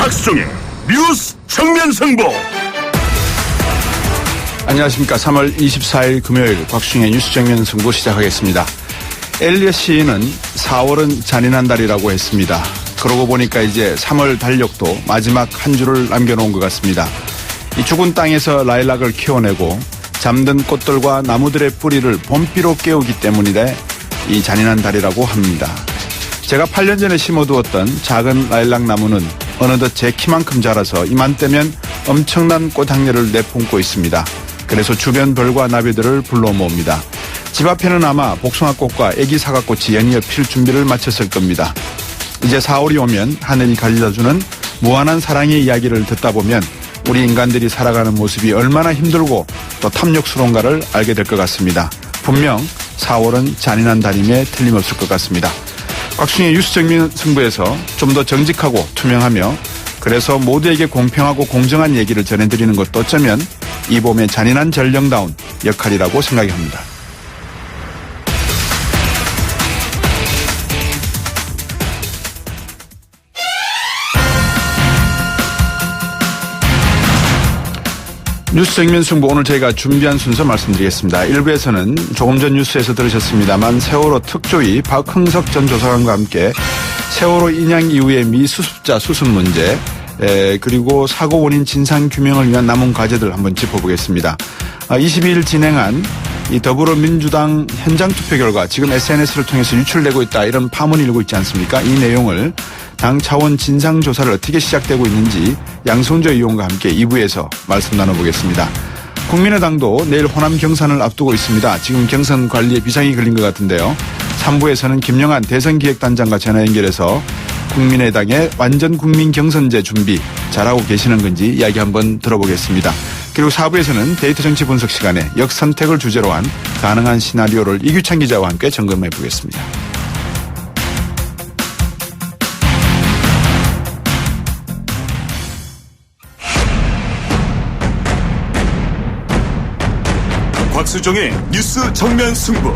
박수종의 뉴스 정면 승부. 안녕하십니까. 3월 24일 금요일 박수종의 뉴스 정면 승부 시작하겠습니다. 엘리엇 시인은 4월은 잔인한 달이라고 했습니다. 그러고 보니까 이제 3월 달력도 마지막 한 줄을 남겨놓은 것 같습니다. 이 죽은 땅에서 라일락을 키워내고 잠든 꽃들과 나무들의 뿌리를 봄비로 깨우기 때문이래 이 잔인한 달이라고 합니다. 제가 8년 전에 심어두었던 작은 라일락 나무는 어느덧 제 키만큼 자라서 이맘때면 엄청난 꽃향내를 내뿜고 있습니다. 그래서 주변 벌과 나비들을 불러 모읍니다. 집 앞에는 아마 복숭아꽃과 애기 사과꽃이 연이어 필 준비를 마쳤을 겁니다. 이제 4월이 오면 하늘이 가져다주는 무한한 사랑의 이야기를 듣다 보면 우리 인간들이 살아가는 모습이 얼마나 힘들고 또 탐욕스러운가를 알게 될 것 같습니다. 분명 4월은 잔인한 달임에 틀림없을 것 같습니다. 박수종의 뉴스 정면 승부에서 좀 더 정직하고 투명하며 그래서 모두에게 공평하고 공정한 얘기를 전해드리는 것도 어쩌면 이 봄의 잔인한 전령다운 역할이라고 생각이 합니다. 뉴스 정면 승부 오늘 저희가 준비한 순서 말씀드리겠습니다. 1부에서는 조금 전 뉴스에서 들으셨습니다만 세월호 특조위 박흥석 전 조사관과 함께 세월호 인양 이후의 미수습자 수습 문제 그리고 사고 원인 진상 규명을 위한 남은 과제들 한번 짚어보겠습니다. 22일 진행한 이 더불어민주당 현장 투표 결과 지금 SNS를 통해서 유출되고 있다 이런 파문이 일고 있지 않습니까? 이 내용을 당 차원 진상조사를 어떻게 시작되고 있는지 양승조 의원과 함께 2부에서 말씀 나눠보겠습니다. 국민의당도 내일 호남 경선을 앞두고 있습니다. 지금 경선 관리에 비상이 걸린 것 같은데요. 3부에서는 김영한 대선기획단장과 전화 연결해서 국민의당의 완전 국민 경선제 준비 잘하고 계시는 건지 이야기 한번 들어보겠습니다. 그리고 4부에서는 데이터 정치 분석 시간에 역선택을 주제로 한 가능한 시나리오를 이규찬 기자와 함께 점검해 보겠습니다. 박수종의 뉴스 정면 승부.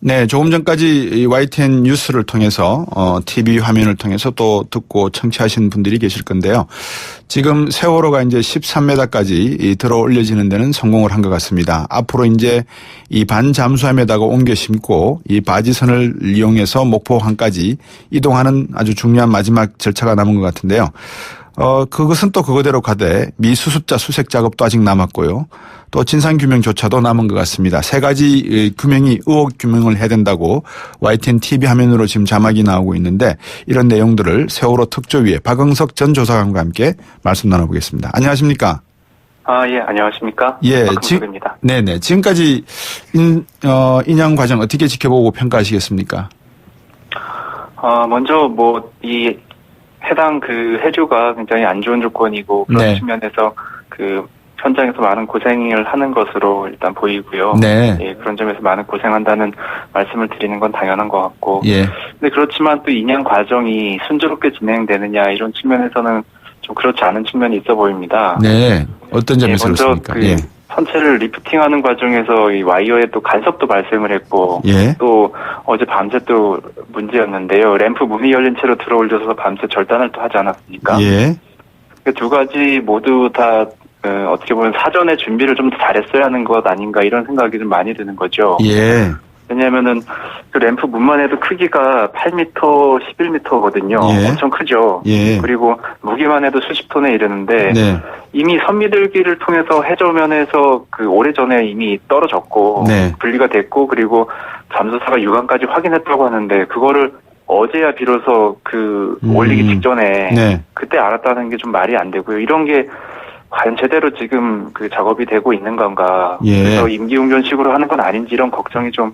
네, 조금 전까지 YTN 뉴스를 통해서 TV 화면을 통해서 또 듣고 청취하신 분들이 계실 건데요. 지금 세월호가 이제 13m까지 들어 올려지는 데는 성공을 한 것 같습니다. 앞으로 이제 이 반잠수함에다가 옮겨 심고 이 바지선을 이용해서 목포항까지 이동하는 아주 중요한 마지막 절차가 남은 것 같은데요. 그것은 또 그거대로 가되 미수습자 수색 작업도 아직 남았고요. 또 진상규명조차도 남은 것 같습니다. 세 가지 규명이 의혹 규명을 해야 된다고 YTN TV 화면으로 지금 자막이 나오고 있는데 이런 내용들을 세월호 특조위의 박흥석 전 조사관과 함께 말씀 나눠보겠습니다. 안녕하십니까? 예, 안녕하십니까? 예, 박흥석입니다. 네네. 지금까지 인양 과정 어떻게 지켜보고 평가하시겠습니까? 먼저 이 해당 해주가 굉장히 안 좋은 조건이고 그런 네. 측면에서 현장에서 많은 고생을 하는 것으로 일단 보이고요. 네. 예, 그런 점에서 많은 고생한다는 말씀을 드리는 건 당연한 것 같고. 예. 근데 그렇지만 또 인양 과정이 순조롭게 진행되느냐 이런 측면에서는 좀 그렇지 않은 측면이 있어 보입니다. 네. 어떤 점에서 먼저 그렇습니까? 예. 선체를 리프팅하는 과정에서 이 와이어에 또 간섭도 발생을 했고, 예. 또 어제 밤새 또 문제였는데요. 램프 문이 열린 채로 들어 올려서 밤새 절단을 또 하지 않았습니까? 예. 그 두 가지 모두 다 어떻게 보면 사전에 준비를 좀 더 잘했어야 하는 것 아닌가 이런 생각이 좀 많이 드는 거죠. 예. 왜냐하면은 그 램프 문만 해도 크기가 8m, 11m거든요. 예. 엄청 크죠. 예. 그리고 무게만 해도 수십 톤에 이르는데 네. 이미 선미들기를 통해서 해저면에서 오래전에 이미 떨어졌고 네. 분리가 됐고 그리고 잠수사가 유관까지 확인했다고 하는데 그거를 어제야 비로소 올리기 직전에 네. 그때 알았다는 게 좀 말이 안 되고요. 이런 게 과연 제대로 지금 작업이 되고 있는 건가. 예. 그래서 임기응변식으로 하는 건 아닌지 이런 걱정이 좀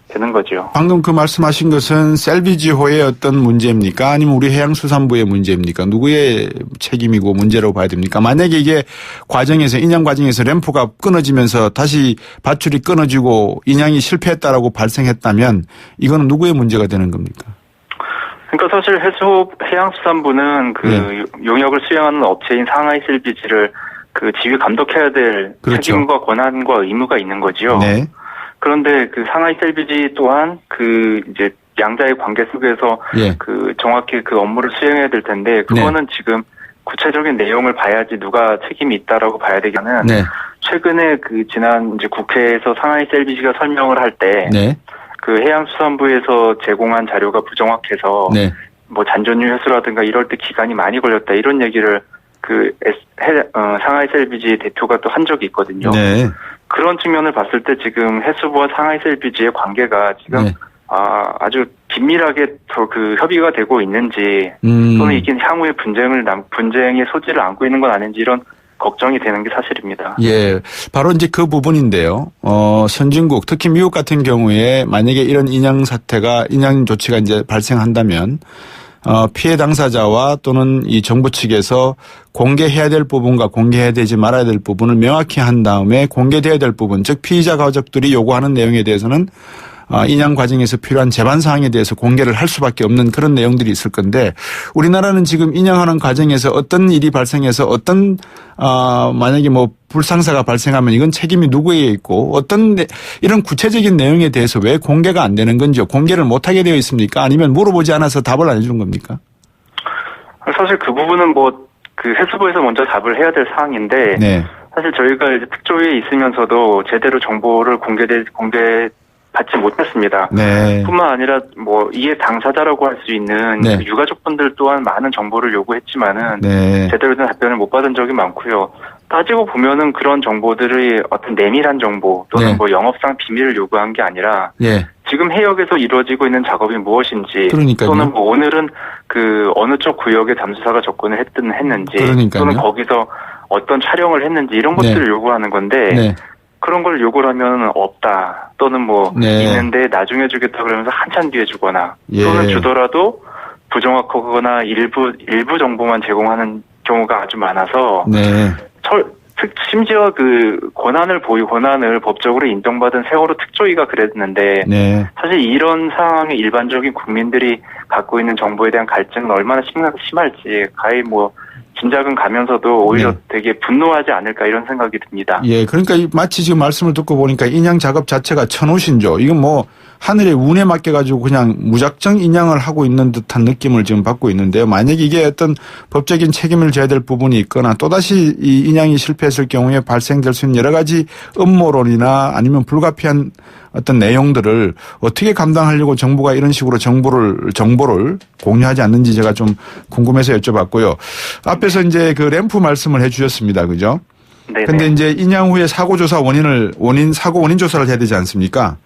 되는 거죠. 방금 그 말씀하신 것은 셀비지호의 어떤 문제입니까? 아니면 우리 해양수산부의 문제입니까? 누구의 책임이고 문제라고 봐야 됩니까? 만약에 이게 인양 과정에서 램프가 끊어지면서 다시 밧줄이 끊어지고 인양이 실패했다라고 발생했다면 이거는 누구의 문제가 되는 겁니까? 그러니까 사실 해양수산부는 네. 용역을 수행하는 업체인 상하이 셀비지를 지휘 감독해야 될 그렇죠. 책임과 권한과 의무가 있는 거죠. 네. 그런데 상하이 셀비지 또한 이제 양자의 관계 속에서 예. 그 정확히 그 업무를 수행해야 될 텐데 그거는 지금 구체적인 내용을 봐야지 누가 책임이 있다라고 봐야 되기는 네. 최근에 그 지난 이제 국회에서 상하이 셀비지가 설명을 할 때 네. 그 해양수산부에서 제공한 자료가 부정확해서 네. 뭐 잔존유 회수라든가 이럴 때 기간이 많이 걸렸다 이런 얘기를 그 상하이 셀비지 대표가 또 한 적이 있거든요. 네. 그런 측면을 봤을 때 지금 해수부와 상하이 셀비지의 관계가 지금 네. 아주 긴밀하게 더 그 협의가 되고 있는지 또는 이게 향후에 분쟁의 소지를 안고 있는 건 아닌지 이런 걱정이 되는 게 사실입니다. 예. 바로 이제 그 부분인데요. 선진국, 특히 미국 같은 경우에 만약에 이런 인양 조치가 이제 발생한다면, 피해 당사자와 또는 이 정부 측에서 공개해야 될 부분과 공개해야 되지 말아야 될 부분을 명확히 한 다음에 공개돼야 될 부분, 즉 피의자 가족들이 요구하는 내용에 대해서는 인양 과정에서 필요한 제반 사항에 대해서 공개를 할 수밖에 없는 그런 내용들이 있을 건데 우리나라는 지금 인양하는 과정에서 어떤 일이 발생해서 어떤 만약에 뭐 불상사가 발생하면 이건 책임이 누구에게 있고 어떤 이런 구체적인 내용에 대해서 왜 공개가 안 되는 건지요? 공개를 못하게 되어 있습니까? 아니면 물어보지 않아서 답을 안 해주는 겁니까? 사실 그 부분은 뭐 그 해수부에서 먼저 답을 해야 될 사항인데 네. 사실 저희가 이제 특조위에 있으면서도 제대로 정보를 받지 못했습니다. 네. 뿐만 아니라 뭐 이해 당사자라고 할 수 있는 네. 그 유가족분들 또한 많은 정보를 요구했지만은 네. 제대로 된 답변을 못 받은 적이 많고요. 따지고 보면은 그런 정보들이 어떤 내밀한 정보 또는 네. 뭐 영업상 비밀을 요구한 게 아니라 예. 지금 해역에서 이루어지고 있는 작업이 무엇인지 그러니까요. 또는 뭐 오늘은 그 어느 쪽 구역에 잠수사가 접근을 했는지 그러니까요. 또는 거기서 어떤 촬영을 했는지 이런 것들을 요구하는 건데 네. 그런 걸 요구를 하면 없다 또는 뭐 네. 있는데 나중에 주겠다 그러면서 한참 뒤에 주거나 예. 또는 주더라도 부정확하거나 일부 정보만 제공하는 경우가 아주 많아서 네. 심지어 그 권한을 법적으로 인정받은 세월호 특조위가 그랬는데 네. 사실 이런 상황에 일반적인 국민들이 갖고 있는 정보에 대한 갈증은 얼마나 심할지 가히 뭐 짐작은 가면서도 오히려 네. 되게 분노하지 않을까 이런 생각이 듭니다. 예, 그러니까 마치 지금 말씀을 듣고 보니까 인양 작업 자체가 천우신조. 이건 뭐 하늘의 운에 맡겨가지고 그냥 무작정 인양을 하고 있는 듯한 느낌을 지금 받고 있는데요. 만약에 이게 어떤 법적인 책임을 져야 될 부분이 있거나 또다시 이 인양이 실패했을 경우에 발생될 수 있는 여러 가지 음모론이나 아니면 불가피한 어떤 내용들을 어떻게 감당하려고 정부가 이런 식으로 정보를 공유하지 않는지 제가 좀 궁금해서 여쭤봤고요. 앞에서 이제 그 램프 말씀을 해 주셨습니다. 그죠? 네. 근데 이제 인양 후에 사고 조사 사고 원인 조사를 해야 되지 않습니까?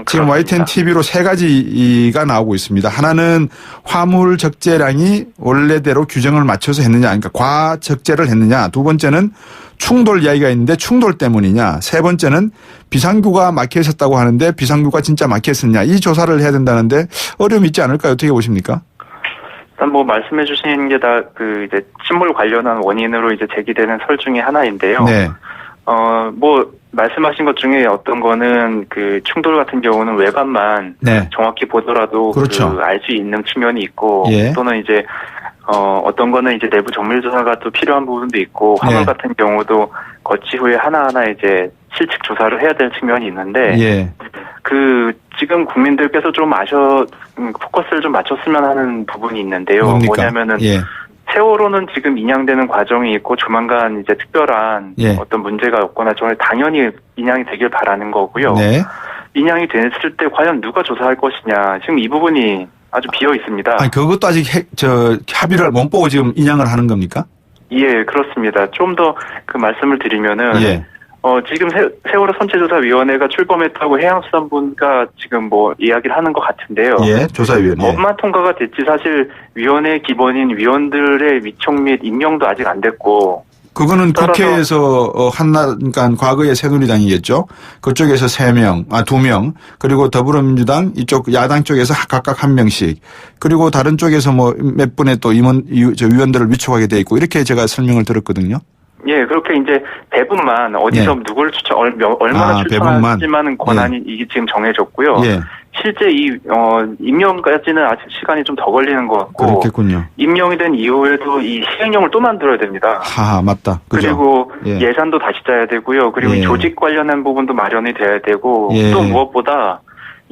지금 YTN TV로 세 가지가 나오고 있습니다. 하나는 화물 적재량이 원래대로 규정을 맞춰서 했느냐, 그러니까 과적재를 했느냐. 두 번째는 충돌 이야기가 있는데 충돌 때문이냐. 세 번째는 비상구가 막혀 있었다고 하는데 비상구가 진짜 막혀 있었느냐. 이 조사를 해야 된다는데 어려움이 있지 않을까요? 어떻게 보십니까? 일단 뭐 말씀해 주신 게 다 그 이제 침몰 관련한 원인으로 이제 제기되는 설 중에 하나인데요. 네. 뭐 말씀하신 것 중에 어떤 거는 그 충돌 같은 경우는 외관만 네. 정확히 보더라도 그렇죠. 알 수 있는 측면이 있고 예. 또는 이제 어떤 거는 이제 내부 정밀 조사가 또 필요한 부분도 있고 화물 예. 같은 경우도 거치 후에 하나하나 이제 실측 조사를 해야 될 측면이 있는데 예. 그 지금 국민들께서 좀 포커스를 좀 맞췄으면 하는 부분이 있는데요. 뭡니까? 뭐냐면은 예. 세월호는 지금 인양되는 과정이 있고 조만간 이제 특별한 예. 어떤 문제가 없거나 저는 당연히 인양이 되길 바라는 거고요. 네. 인양이 됐을 때 과연 누가 조사할 것이냐. 지금 이 부분이 아주 비어 있습니다. 아니, 그것도 아직 합의를 못 보고 지금 인양을 하는 겁니까? 예, 그렇습니다. 좀 더 그 말씀을 드리면은 예. 지금 세월호 선체조사위원회가 출범했다고 해양수산부가 지금 뭐 이야기를 하는 것 같은데요. 예. 조사위원회. 법만 통과가 됐지 사실 위원회 기본인 위원들의 위촉 및 임명도 아직 안 됐고 그거는 국회에서 그러니까 과거의 새누리당이겠죠. 그쪽에서 3명, 2명, 그리고 더불어민주당 이쪽 야당 쪽에서 각각 1명씩, 그리고 다른 쪽에서 뭐 몇 분의 또 위원들을 위촉하게 돼 있고 이렇게 제가 설명을 들었거든요. 예, 그렇게 이제 배분만 어디서 예. 누굴 얼마나 출처하지만은 권한이 예. 이게 지금 정해졌고요. 예. 실제 임명까지는 아직 시간이 좀 더 걸리는 것 같고. 그렇겠군요. 임명이 된 이후에도 이 시행령을 또 만들어야 됩니다. 맞다. 그죠? 그리고 예. 예산도 다시 짜야 되고요. 그리고 예. 조직 관련한 부분도 마련이 돼야 되고 예. 또 무엇보다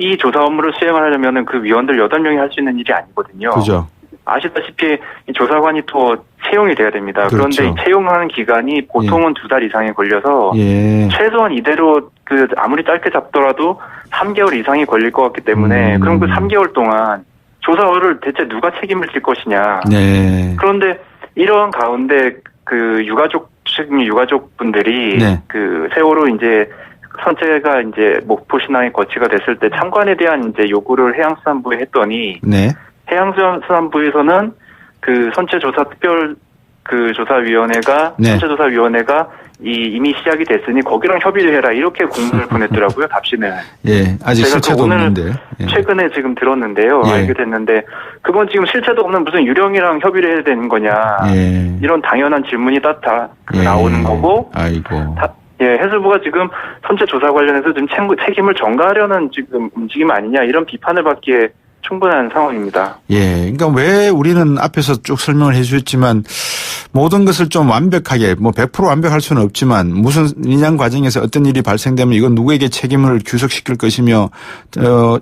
이 조사 업무를 수행을 하려면은 그 위원들 8명이 할 수 있는 일이 아니거든요. 그죠. 아시다시피 이 조사관이 또 채용이 돼야 됩니다. 그렇죠. 그런데 이 채용하는 기간이 보통은 2달 이상이 걸려서 예. 최소한 이대로 그 아무리 짧게 잡더라도 3개월 이상이 걸릴 것 같기 때문에 그럼 그 3개월 동안 조사를 대체 누가 책임을 질 것이냐. 네. 그런데 이런 가운데 그 유가족분들이 네. 그 세월호 이제 선체가 이제 목포 신항에 거치가 됐을 때 참관에 대한 이제 요구를 해양수산부에 했더니 네. 해양수산부에서는 그 선체조사 특별 그 조사위원회가 네. 선체조사위원회가 이미 시작이 됐으니 거기랑 협의를 해라 이렇게 공문을 보냈더라고요. 답신을. 예. 아직 제가 실체도 오늘 없는데. 예. 최근에 지금 들었는데요. 예. 알게 됐는데 그건 지금 실체도 없는 무슨 유령이랑 협의를 해야 되는 거냐. 예. 이런 당연한 질문이 다 예. 나오는 거고. 아이고. 해수부가 지금 선체 조사 관련해서 좀 책임을 전가하려는 지금 움직임 아니냐 이런 비판을 받기에 충분한 상황입니다. 예. 그러니까 왜 우리는 앞에서 쭉 설명을 해 주셨지만 모든 것을 좀 완벽하게 100% 완벽할 수는 없지만 무슨 인양 과정에서 어떤 일이 발생되면 이건 누구에게 책임을 규속시킬 것이며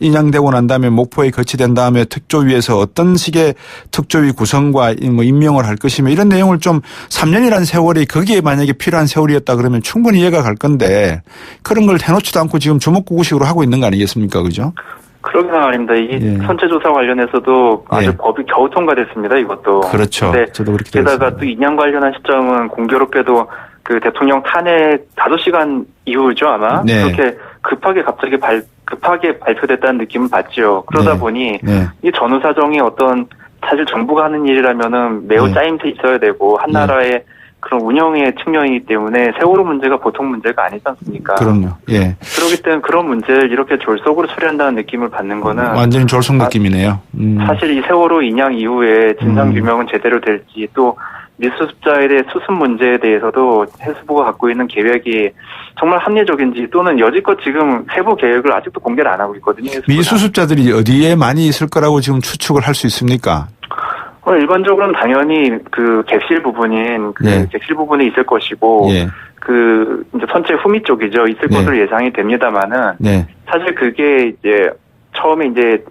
인양되고 난 다음에 목포에 거치된 다음에 특조위에서 어떤 식의 특조위 구성과 임명을 할 것이며 이런 내용을 좀 3년이라는 세월이 거기에 만약에 필요한 세월이었다 그러면 충분히 이해가 갈 건데 그런 걸 해놓지도 않고 지금 주먹구구식으로 하고 있는 거 아니겠습니까? 그죠? 그러게 말입니다. 이 예. 선체조사 관련해서도 아주 예. 법이 겨우 통과됐습니다. 이것도. 그렇죠. 근데 저도 그렇게 게다가 들었습니다. 또 인양 관련한 시점은 공교롭게도 그 대통령 탄핵 5시간 이후죠 아마. 네. 그렇게 급하게 발표됐다는 느낌을 받지요. 그러다 네. 보니 네. 이 전후 사정이 어떤 사실 정부가 하는 일이라면은 매우 네. 짜임새 있어야 되고 한 네. 나라의 그런 운영의 측면이기 때문에 세월호 문제가 보통 문제가 아니지 않습니까? 그럼요. 예. 그렇기 때문에 그런 문제를 이렇게 졸속으로 처리한다는 느낌을 받는 거는 완전히 졸속 느낌이네요. 사실 이 세월호 인양 이후에 진상 규명은 제대로 될지 또 미수습자에 대해 수습 문제에 대해서도 해수부가 갖고 있는 계획이 정말 합리적인지 또는 여지껏 지금 세부 계획을 아직도 공개를 안 하고 있거든요. 해수부가. 미수습자들이 어디에 많이 있을 거라고 지금 추측을 할 수 있습니까? 일반적으로는 당연히 그 객실 부분인 예. 객실 부분에 있을 것이고 예. 그 이제 선체 후미 쪽이죠. 있을 네. 것으로 예상이 됩니다만은 네. 사실 그게 이제 처음에 이제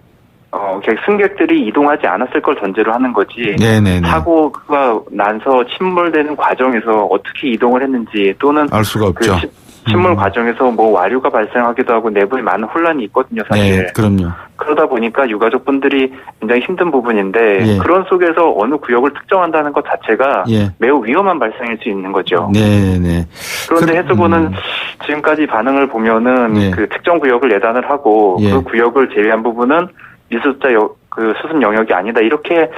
승객들이 이동하지 않았을 걸 전제로 하는 거지. 네네네. 사고가 나서 침몰되는 과정에서 어떻게 이동을 했는지 또는 알 수가 없죠. 침몰 과정에서 뭐 와류가 발생하기도 하고 내부에 많은 혼란이 있거든요, 사실. 네, 그럼요. 그러다 보니까 유가족분들이 굉장히 힘든 부분인데 예. 그런 속에서 어느 구역을 특정한다는 것 자체가 예. 매우 위험한 발생일 수 있는 거죠. 네네. 그런데 해수부는 지금까지 반응을 보면은 네. 그 특정 구역을 예단을 하고 예. 그 구역을 제외한 부분은 미수습자 그 수습 영역이 아니다 이렇게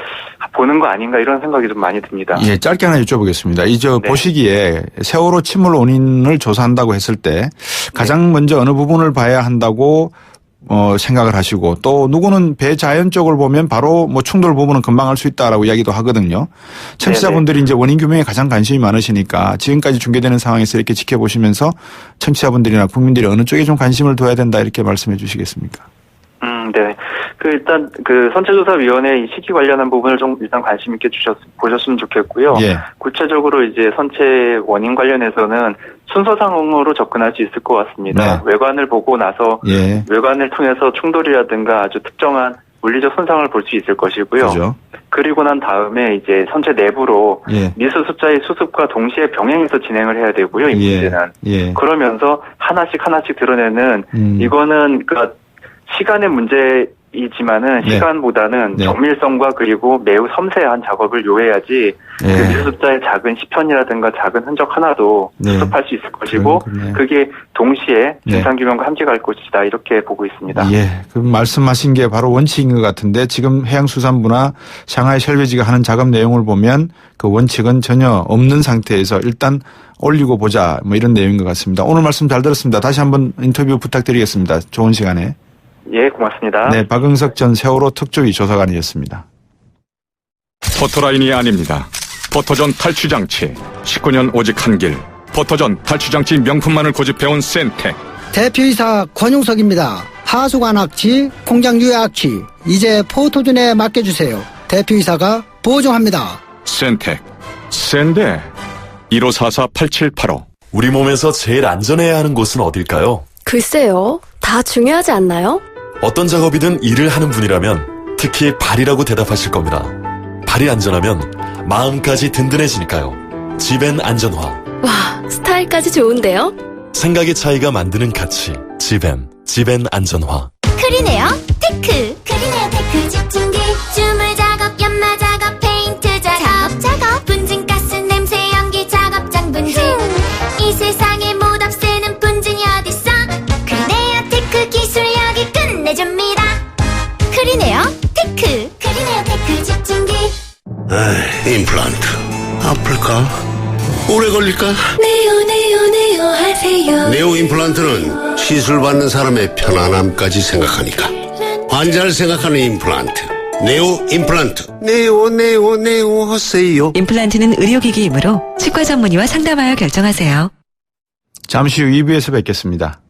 보는 거 아닌가 이런 생각이 좀 많이 듭니다. 예, 짧게 하나 여쭤보겠습니다. 네. 보시기에 세월호 침몰 원인을 조사한다고 했을 때 가장 먼저 어느 부분을 봐야 한다고 생각을 하시고 또 누구는 배 자연 쪽을 보면 바로 충돌 부분은 금방 알 수 있다라고 이야기도 하거든요. 청취자분들이 이제 원인 규명에 가장 관심이 많으시니까 지금까지 중계되는 상황에서 이렇게 지켜보시면서 청취자분들이나 국민들이 어느 쪽에 좀 관심을 둬야 된다 이렇게 말씀해 주시겠습니까? 네. 일단 선체조사위원회 이 시기 관련한 부분을 좀 일단 관심 있게 보셨으면 좋겠고요. 예. 구체적으로 이제 선체 원인 관련해서는 순서상으로 접근할 수 있을 것 같습니다. 네. 외관을 보고 나서 예. 외관을 통해서 충돌이라든가 아주 특정한 물리적 손상을 볼 수 있을 것이고요. 그죠. 그리고 난 다음에 이제 선체 내부로 예. 미수습자의 수습과 동시에 병행해서 진행을 해야 되고요. 이 문제는. 예. 그러면서 하나씩 드러내는 이거는 시간의 문제이지만은 네. 시간보다는 네. 정밀성과 그리고 매우 섬세한 작업을 요해야지 그 미수습자의 작은 시편이라든가 작은 흔적 하나도 네. 수습할 수 있을 것이고 그렇군요. 그게 동시에 네. 진상규명과 함께 갈 것이다 이렇게 보고 있습니다. 예. 그 말씀하신 게 바로 원칙인 것 같은데 지금 해양수산부나 상하이 셜베지가 하는 작업 내용을 보면 그 원칙은 전혀 없는 상태에서 일단 올리고 보자 이런 내용인 것 같습니다. 오늘 말씀 잘 들었습니다. 다시 한번 인터뷰 부탁드리겠습니다. 좋은 시간에. 예, 고맙습니다. 네, 박응석 전 세월호 특조위 조사관이었습니다. 포토라인이 아닙니다. 포토전 탈취장치. 19년 오직 한 길. 포토전 탈취장치 명품만을 고집해온 센텍. 대표이사 권용석입니다. 하수관 악취, 공장 유해 악취, 이제 포토전에 맡겨주세요. 대표이사가 보증합니다. 센텍. 센데. 1544-8785. 우리 몸에서 제일 안전해야 하는 곳은 어딜까요? 글쎄요. 다 중요하지 않나요? 어떤 작업이든 일을 하는 분이라면 특히 발이라고 대답하실 겁니다. 발이 안전하면 마음까지 든든해지니까요. 지벤 안전화. 와, 스타일까지 좋은데요? 생각의 차이가 만드는 가치. 지벤 안전화. 크리네어 테크. 크리네어 테크 집중기. 주물 작업, 연마 작업, 페인트 작업. 분진가스, 냄새, 연기 작업장 분진. 이 세상에 못 없애는 분진이 어딨어. 크리네어 테크 기술력이 끝내줍니다. 크리네어 테크. 크리네어 테크 집중기. 임플란트 아플까? 오래 걸릴까? 네오 하세요. 네오 임플란트는 시술 받는 사람의 편안함까지 생각하니까 환자를 생각하는 임플란트. 네오 임플란트. 네오 하세요. 임플란트는 의료기기이므로 치과 전문의와 상담하여 결정하세요. 잠시 후 2부에서 뵙겠습니다.